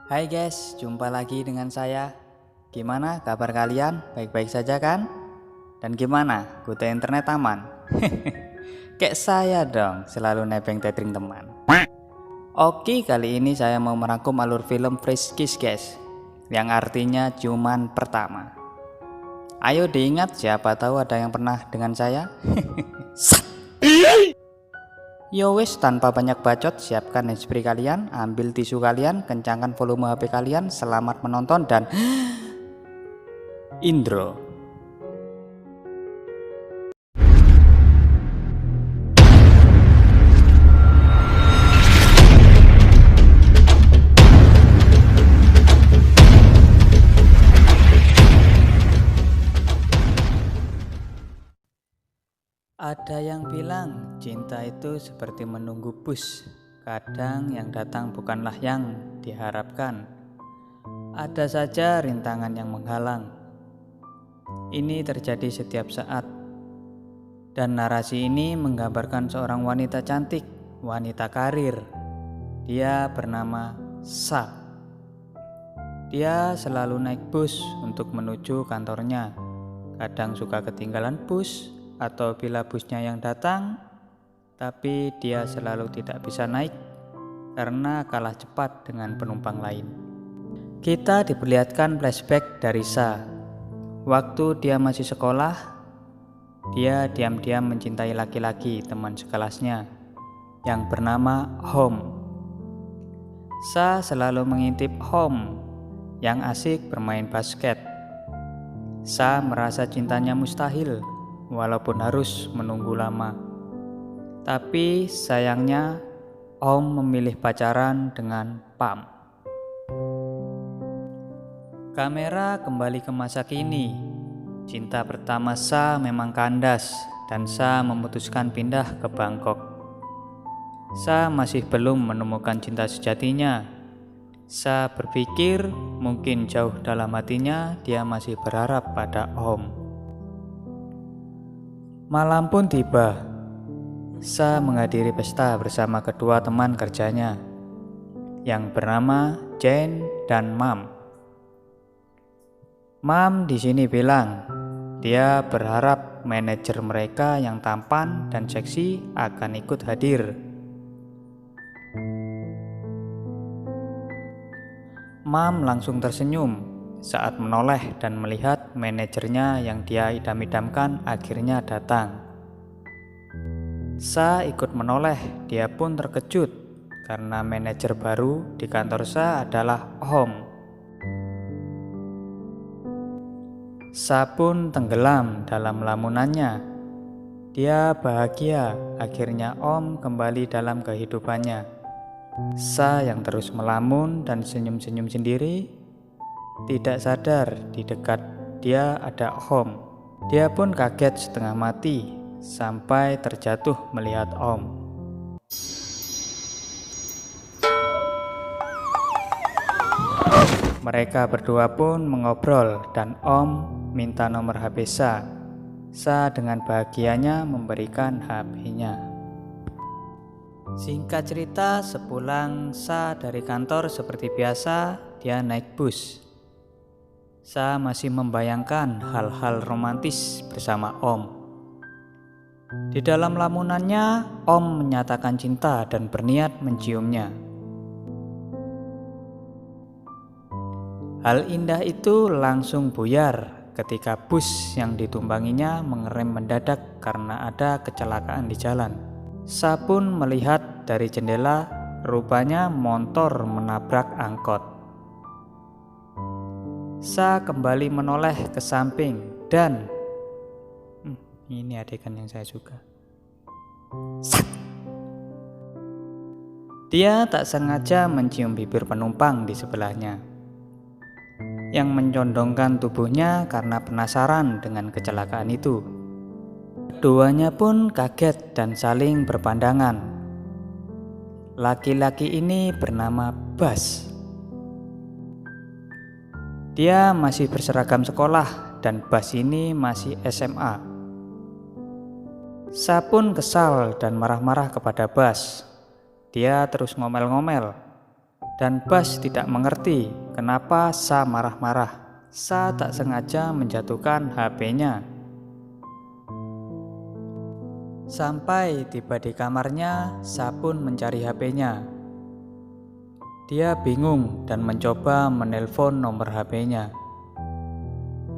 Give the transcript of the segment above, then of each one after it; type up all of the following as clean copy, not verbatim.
Hai guys, jumpa lagi dengan saya. Gimana kabar kalian? Baik-baik saja kan? Dan gimana? Kuota internet aman? Kayak saya dong, selalu nebeng tethering teman. Oke, kali ini saya mau merangkum alur film Fresh Kiss guys, yang artinya ciuman pertama. Ayo diingat, siapa tahu ada yang pernah dengan saya. Yo wis, tanpa banyak bacot, siapkan handsfree kalian, ambil tisu kalian, kencangkan volume HP kalian, selamat menonton dan intro. Ada yang bilang cinta itu seperti menunggu bus. Kadang yang datang bukanlah yang diharapkan. Ada saja rintangan yang menghalang. Ini terjadi setiap saat. Dan narasi ini menggambarkan seorang wanita cantik, wanita karir. Dia bernama Sa. Dia selalu naik bus untuk menuju kantornya. Kadang suka ketinggalan bus, atau bila busnya yang datang, tapi dia selalu tidak bisa naik karena kalah cepat dengan penumpang lain. Kita diperlihatkan flashback dari Sa. Waktu dia masih sekolah, dia diam-diam mencintai laki-laki teman sekelasnya yang bernama Hom. Sa selalu mengintip Hom yang asik bermain basket. Sa merasa cintanya mustahil walaupun harus menunggu lama. Tapi sayangnya Om memilih pacaran dengan Pam. Kamera kembali ke masa kini. Cinta pertama Sa memang kandas dan Sa memutuskan pindah ke Bangkok. Sa masih belum menemukan cinta sejatinya. Sa berpikir mungkin jauh dalam hatinya dia masih berharap pada Om. Malam pun tiba. Sa menghadiri pesta bersama kedua teman kerjanya yang bernama Jane dan Mam. Mam di sini bilang dia berharap manajer mereka yang tampan dan seksi akan ikut hadir. Mam langsung tersenyum saat menoleh dan melihat manajernya yang dia idam-idamkan akhirnya datang. Sa ikut menoleh, dia pun terkejut karena manajer baru di kantor Sa adalah Om. Sa pun tenggelam dalam lamunannya. Dia bahagia akhirnya Om kembali dalam kehidupannya. Sa yang terus melamun dan senyum-senyum sendiri, tidak sadar di dekat dia ada Om. Dia pun kaget setengah mati sampai terjatuh melihat Om. Mereka berdua pun mengobrol dan Om minta nomor HP Sa. Sa dengan bahagianya memberikan HP-nya. Singkat cerita, sepulang Sa dari kantor seperti biasa, dia naik bus. Sa masih membayangkan hal-hal romantis bersama Om. Di dalam lamunannya, Om menyatakan cinta dan berniat menciumnya. Hal indah itu langsung buyar ketika bus yang ditumpanginya mengerem mendadak karena ada kecelakaan di jalan. Sa pun melihat dari jendela, rupanya motor menabrak angkot. Sa kembali menoleh ke samping dan ini adegan yang saya suka. Dia tak sengaja mencium bibir penumpang di sebelahnya yang mencondongkan tubuhnya karena penasaran dengan kecelakaan itu. Keduanya pun kaget dan saling berpandangan. Laki-laki ini bernama Bas. Dia masih berseragam sekolah dan Bas ini masih SMA. Sa pun kesal dan marah-marah kepada Bas. Dia terus ngomel-ngomel. Dan Bas tidak mengerti kenapa Sa marah-marah. Sa tak sengaja menjatuhkan HP-nya. Sampai tiba di kamarnya, Sa pun mencari HP-nya. Dia bingung dan mencoba menelpon nomor HP-nya.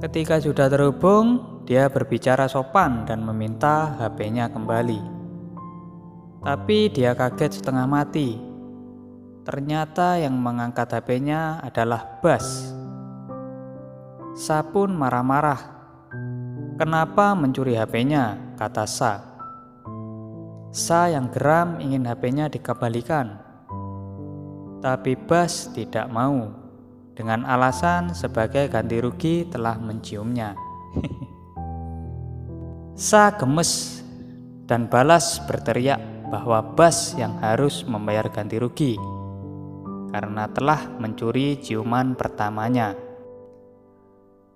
Ketika sudah terhubung, dia berbicara sopan dan meminta HP-nya kembali. Tapi dia kaget setengah mati. Ternyata yang mengangkat HP-nya adalah Bas. Sa pun marah-marah. "Kenapa mencuri HP-nya?" kata Sa. Sa yang geram ingin HP-nya dikembalikan. Tapi Bas tidak mau, dengan alasan sebagai ganti rugi telah menciumnya. Sa gemes dan balas berteriak bahwa Bas yang harus membayar ganti rugi karena telah mencuri ciuman pertamanya.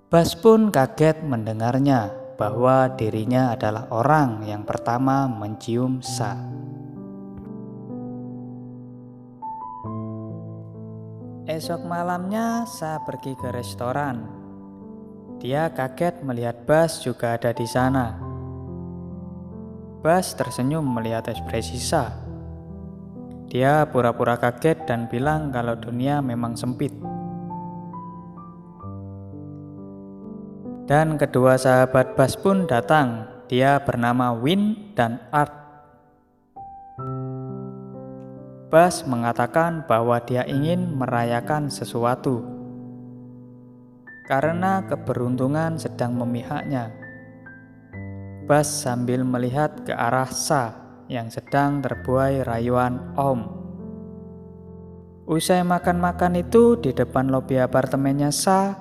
Bas pun kaget mendengarnya bahwa dirinya adalah orang yang pertama mencium Sa. Esok malamnya Sa pergi ke restoran. Dia kaget melihat Bas juga ada di sana. Bas tersenyum melihat ekspresi Sa. Dia pura-pura kaget dan bilang kalau dunia memang sempit. Dan kedua sahabat Bas pun datang. Dia bernama Win dan Art. Bas mengatakan bahwa dia ingin merayakan sesuatu karena keberuntungan sedang memihaknya. Bas sambil melihat ke arah Sa yang sedang terbuai rayuan Om. Usai makan-makan itu di depan lobi apartemennya Sa,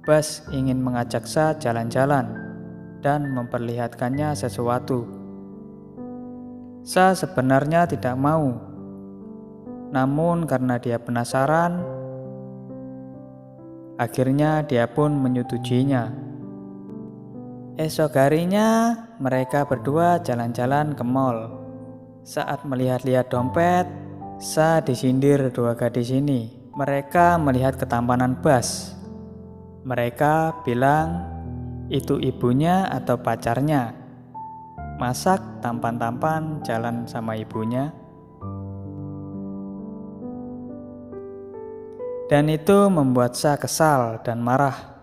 Bas ingin mengajak Sa jalan-jalan dan memperlihatkannya sesuatu. Sa sebenarnya tidak mau, namun karena dia penasaran, akhirnya dia pun menyetujuinya. Esok harinya mereka berdua jalan-jalan ke mall. Saat melihat-lihat dompet, Sa disindir dua gadis ini. Mereka melihat ketampanan Bas. Mereka bilang itu ibunya atau pacarnya. Masak tampan-tampan jalan sama ibunya. Dan itu membuat Sa kesal dan marah.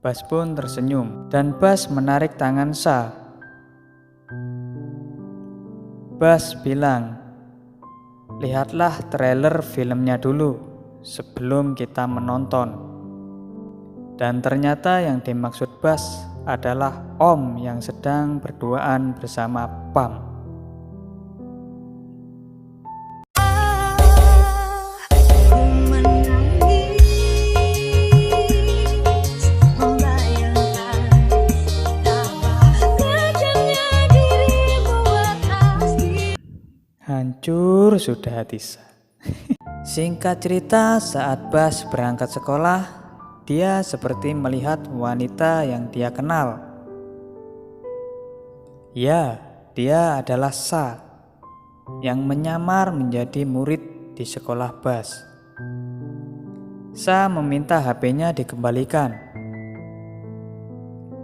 Bas pun tersenyum dan Bas menarik tangan Sa. Bas bilang, "Lihatlah trailer filmnya dulu sebelum kita menonton." Dan ternyata yang dimaksud Bas adalah Om yang sedang berduaan bersama Pam. Hancur sudah hati Sa. Singkat cerita, saat Bas berangkat sekolah, dia seperti melihat wanita yang dia kenal. Ya, dia adalah Sa yang menyamar menjadi murid di sekolah Bas. Sa meminta HP-nya dikembalikan.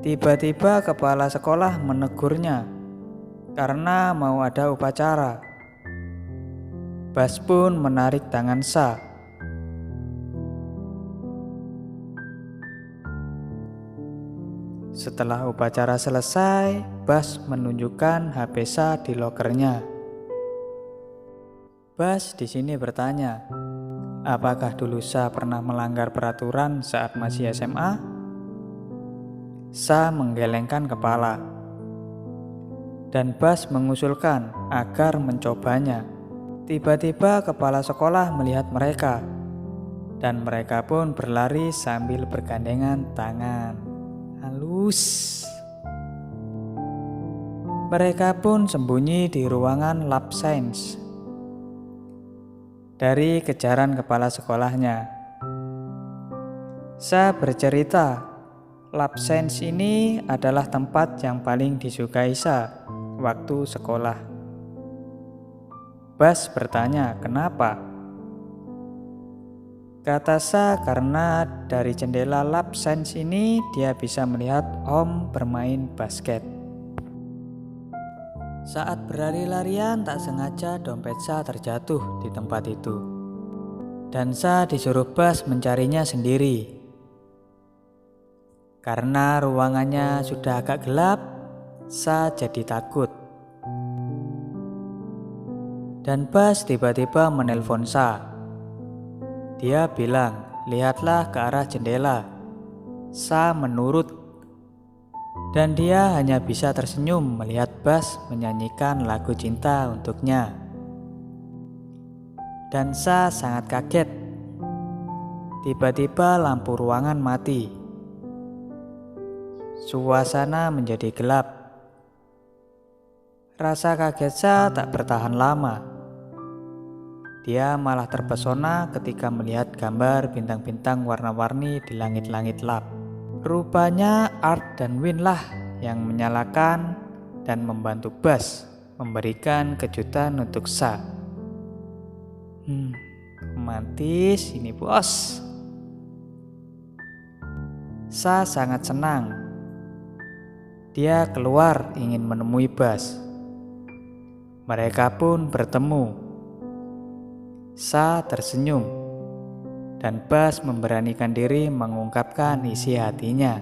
Tiba-tiba kepala sekolah menegurnya karena mau ada upacara. Bas pun menarik tangan Sa. Setelah upacara selesai, Bas menunjukkan HP Sa di lokernya. Bas di sini bertanya, apakah dulu Sa pernah melanggar peraturan saat masih SMA? Sa menggelengkan kepala. Dan Bas mengusulkan agar mencobanya. Tiba-tiba kepala sekolah melihat mereka, dan mereka pun berlari sambil bergandengan tangan. Halus. Mereka pun sembunyi di ruangan lab science dari kejaran kepala sekolahnya. Sa bercerita, lab science ini adalah tempat yang paling disukai Sa waktu sekolah. Bas bertanya, kenapa? Kata Sa karena dari jendela lab sains ini dia bisa melihat Om bermain basket. Saat berlari-larian tak sengaja dompet Sa terjatuh di tempat itu. Dan Sa disuruh Bas mencarinya sendiri. Karena ruangannya sudah agak gelap, Sa jadi takut. Dan Bas tiba-tiba menelpon Sa. Dia bilang, lihatlah ke arah jendela. Sa menurut. Dan dia hanya bisa tersenyum melihat Bas menyanyikan lagu cinta untuknya. Dan Sa sangat kaget. Tiba-tiba lampu ruangan mati. Suasana menjadi gelap. Rasa kaget Sa tak bertahan lama. Dia malah terpesona ketika melihat gambar bintang-bintang warna-warni di langit-langit lab. Rupanya Art dan Win lah yang menyalakan dan membantu Bas memberikan kejutan untuk Sa. Romantis ini bos. Sa sangat senang. Dia keluar ingin menemui Bas. Mereka pun bertemu. Sa tersenyum dan Bas memberanikan diri mengungkapkan isi hatinya.